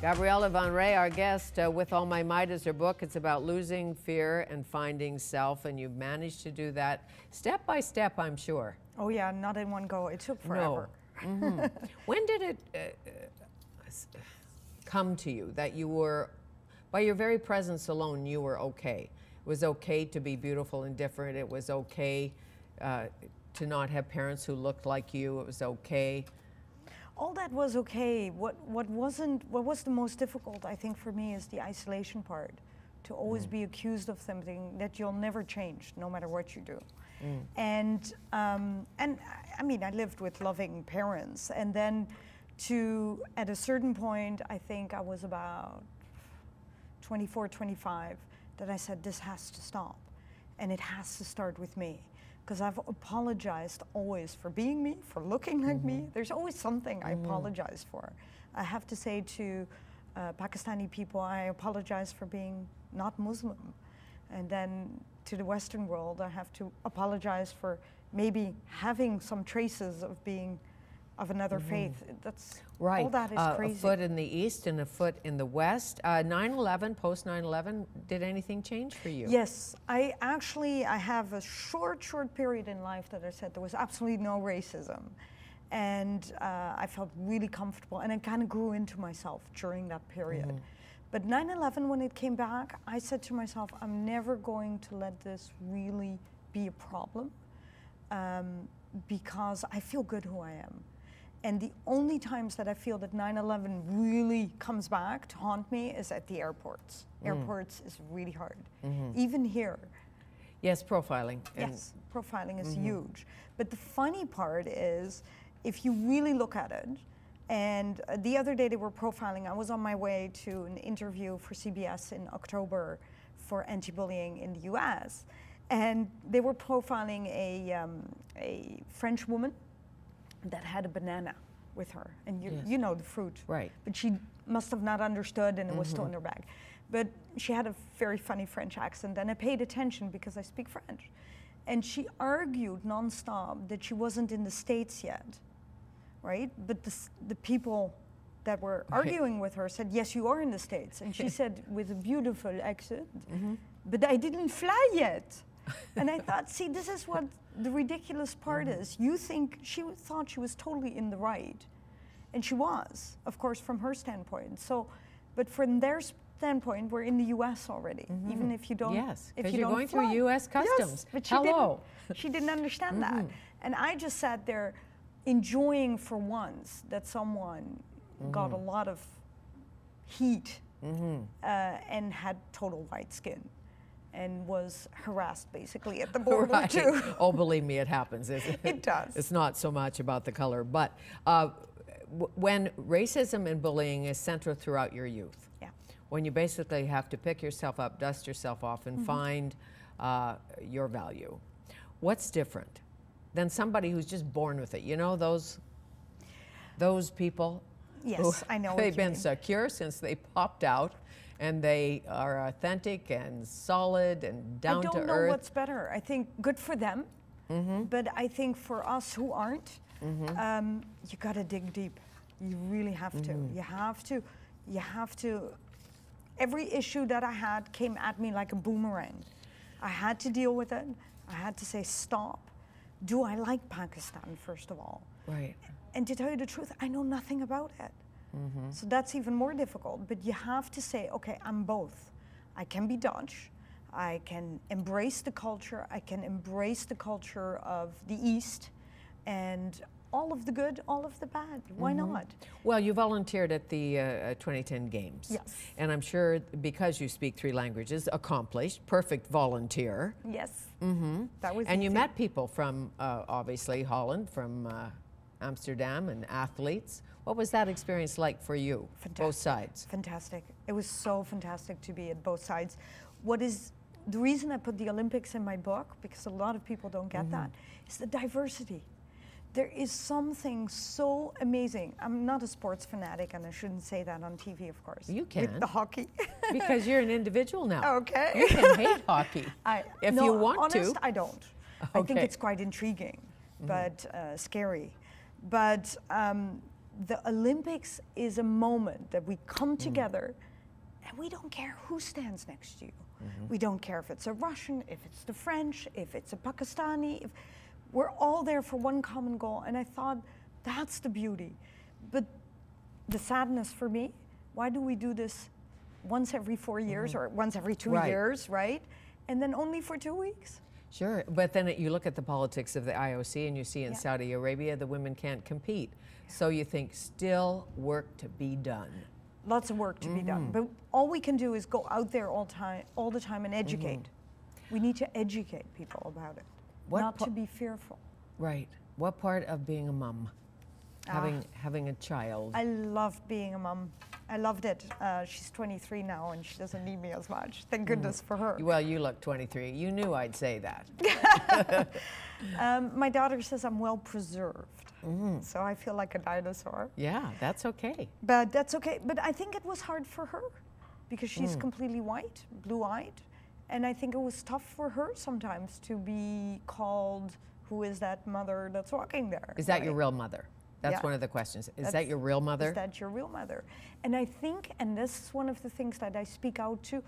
Gabrielle Van Rij, our guest, With All My Might is her book. It's about losing fear and finding self, and you've managed to do that step by step, I'm sure. Oh yeah, not in one go. It took forever. No. Mm-hmm. When did it come to you that you were, by your very presence alone, you were okay? It was okay to be beautiful and different. It was okay to not have parents who looked like you. It was okay. All that was okay. What was the most difficult, I think, for me is the isolation part. To always be accused of something that you'll never change, no matter what you do. And I mean, I lived with loving parents, and then at a certain point, I think I was about 24, 25, that I said, this has to stop, and it has to start with me. Because I've apologized always for being me, for looking like me. There's always something I apologize for. I have to say to Pakistani people, I apologize for being not Muslim. And then to the Western world, I have to apologize for maybe having some traces of being of another faith. That's right. All that is crazy. A foot in the East and a foot in the West. 9/11, post 9/11, did anything change for you? Yes, I have a short period in life that I said there was absolutely no racism. And I felt really comfortable, and I kind of grew into myself during that period. But 9/11, when it came back, I said to myself, I'm never going to let this really be a problem because I feel good who I am. And the only times that I feel that 9/11 really comes back to haunt me is at the airports. Airports is really hard, even here. Yes, profiling. Yes, profiling is huge. But the funny part is, if you really look at it, and the other day they were profiling, I was on my way to an interview for CBS in October for anti-bullying in the US, and they were profiling a French woman that had a banana with her, and you know the fruit. Right. But she must have not understood, and it was still in her bag. But she had a very funny French accent, and I paid attention because I speak French. And she argued nonstop that she wasn't in the States yet, right? But the people that were arguing with her said, yes, you are in the States. And she said with a beautiful accent, but I didn't fly yet. And I thought, see, this is what the ridiculous part is. You think she thought she was totally in the right, and she was, of course, from her standpoint. So, but from their standpoint, we're in the U.S. already, even if you don't. Yes, because you you're don't going fly. through U.S. customs. Yes, but she didn't understand that, and I just sat there, enjoying for once that someone got a lot of heat and had total white skin. And was harassed basically at the border too. Oh, believe me, it happens. It does. It's not so much about the color, but when racism and bullying is central throughout your youth, when you basically have to pick yourself up, dust yourself off, and find your value, what's different than somebody who's just born with it? You know, those people. Yes, I know. They've been secure since they popped out. And they are authentic and solid and down to earth. I don't know what's better. I think good for them, but I think for us who aren't, you got to dig deep. You really have to. You have to. Every issue that I had came at me like a boomerang. I had to deal with it. I had to say, stop. Do I like Pakistan, first of all? Right. And to tell you the truth, I know nothing about it. So that's even more difficult, but you have to say, okay, I'm both. I can be Dutch, I can embrace the culture, I can embrace the culture of the East, and all of the good, all of the bad. Why not? Well, you volunteered at the 2010 Games. Yes. And I'm sure because you speak 3 languages, accomplished, perfect volunteer. Yes. That was And easy. you met people from, obviously, Holland, from Amsterdam, and athletes. What was that experience like for you, both sides? Fantastic. It was so fantastic to be at both sides. The reason I put the Olympics in my book, because a lot of people don't get that, is the diversity. There is something so amazing. I'm not a sports fanatic, and I shouldn't say that on TV, of course. You can. With the hockey. Because you're an individual now. Okay. You can hate hockey if you want to. I don't. Okay. I think it's quite intriguing, but scary. But the Olympics is a moment that we come together and we don't care who stands next to you. We don't care if it's a Russian, if it's the French, if it's a Pakistani. We're all there for one common goal. And I thought, that's the beauty. But the sadness for me, why do we do this once every 4 years or once every 2 years, right? And then only for 2 weeks? Sure, but then you look at the politics of the IOC and you see in Saudi Arabia the women can't compete. So you think still work to be done. Lots of work to be done, but all we can do is go out there all the time and educate. We need to educate people about it, not to be fearful. Right. What part of being a mom, having a child? I love being a mom. I loved it. She's 23 now and she doesn't need me as much. Thank goodness for her. Well, you look 23. You knew I'd say that. My daughter says I'm well preserved. So I feel like a dinosaur. Yeah, that's okay. But that's okay. But I think it was hard for her because she's completely white, blue-eyed. And I think it was tough for her sometimes to be called, who is that mother that's walking there? Is that your real mother? That's one of the questions. Is that your real mother? Is that your real mother? And I think, and this is one of the things that I speak out to,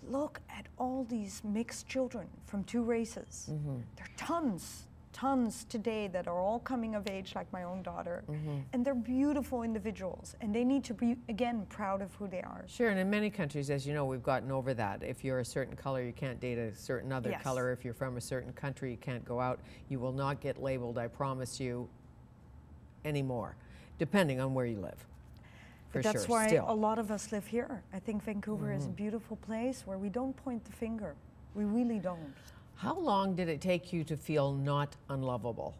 look at all these mixed children from 2 races. There are tons today that are all coming of age like my own daughter. And they're beautiful individuals and they need to be, again, proud of who they are. Sure, and in many countries, as you know, we've gotten over that. If you're a certain color, you can't date a certain other color. If you're from a certain country, you can't go out. You will not get labeled, I promise you, anymore, depending on where you live. That's why a lot of us live here. I think Vancouver is a beautiful place where we don't point the finger. We really don't. How long did it take you to feel not unlovable?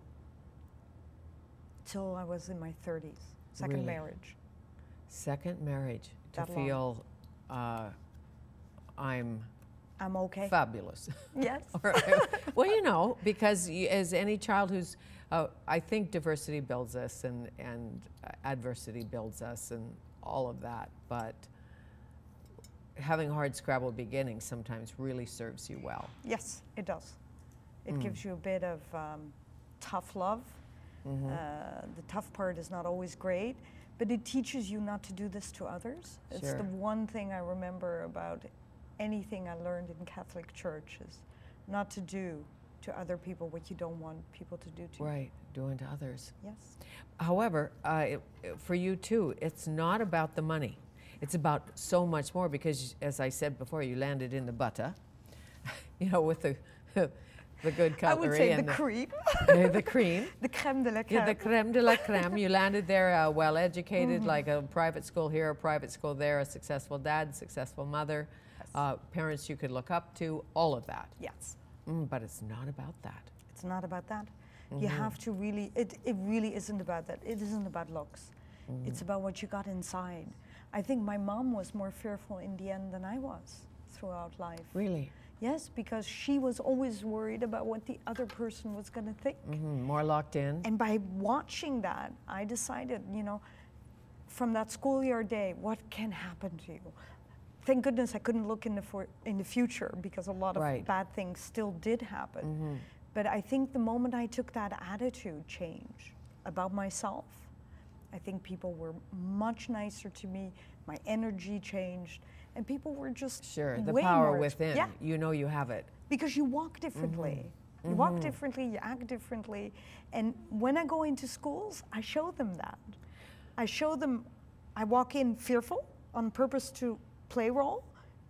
Till I was in my 30s. Second marriage. Second marriage. To feel I'm okay. Fabulous. Yes. Well, you know, because as any child who's, I think diversity builds us and adversity builds us and all of that, but having hard scrabble beginnings sometimes really serves you well. Yes, it does. It gives you a bit of tough love. The tough part is not always great, but it teaches you not to do this to others. It's the one thing I remember about anything I learned in Catholic Church is not to do to other people what you don't want people to do to you. Right, doing to others. Yes. However, for you too, it's not about the money. It's about so much more because, as I said before, you landed in the butter, you know, with the good cutlery. I would say the cream. The cream. The crème de la crème. Yeah, the crème de la crème. You landed there well-educated, like a private school here, a private school there, a successful dad, successful mother, parents you could look up to, all of that. Yes. But it's not about that. It's not about that. You have to really, it really isn't about that. It isn't about looks. It's about what you got inside. I think my mom was more fearful in the end than I was throughout life. Really? Yes, because she was always worried about what the other person was going to think. More locked in. And by watching that, I decided, you know, from that schoolyard day, what can happen to you? Thank goodness I couldn't look in the future because a lot of bad things still did happen. But I think the moment I took that attitude change about myself, I think people were much nicer to me, my energy changed, and people were just the way power more within. Yeah. You know you have it. Because you walk differently. You walk differently, you act differently. And when I go into schools, I show them that. I show them, I walk in fearful on purpose to play role,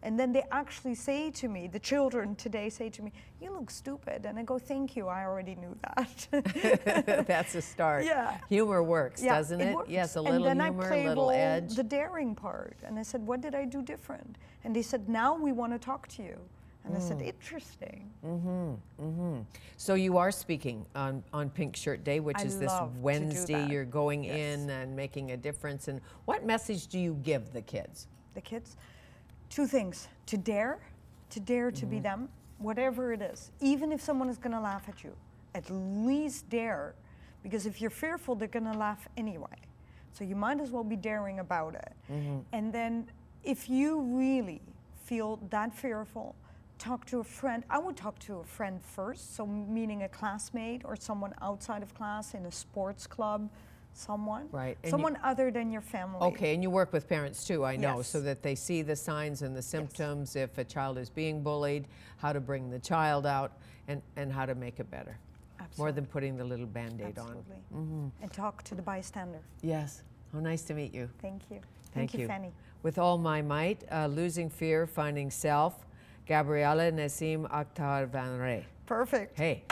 and then they actually say to me, the children today say to me, you look stupid. And I go, thank you, I already knew that. That's a start. Yeah. Humor works, doesn't it? Works. Yes, a little humor, a little edge. The daring part. And I said, what did I do different? And they said, now we want to talk to you. And I said, interesting. So you are speaking on Pink Shirt Day, which is this Wednesday. You're going in and making a difference. And what message do you give the kids? The kids? 2 things. To dare to be them, whatever it is. Even if someone is going to laugh at you, at least dare. Because if you're fearful, they're going to laugh anyway. So you might as well be daring about it. And then if you really feel that fearful, talk to a friend. I would talk to a friend first, so meaning a classmate or someone outside of class in a sports club, someone. Right. And someone other than your family. Okay, and you work with parents too, I know, Yes. so that they see the signs and the symptoms, if a child is being bullied, how to bring the child out, and how to make it better. Absolutely. More than putting the little Band-Aid Absolutely. on. And talk to the bystander. Yes. Oh, nice to meet you. Thank you. Thank you. Fanny. With all my might, Losing Fear, Finding Self, Gabrielle Van Rij. Perfect. Hey.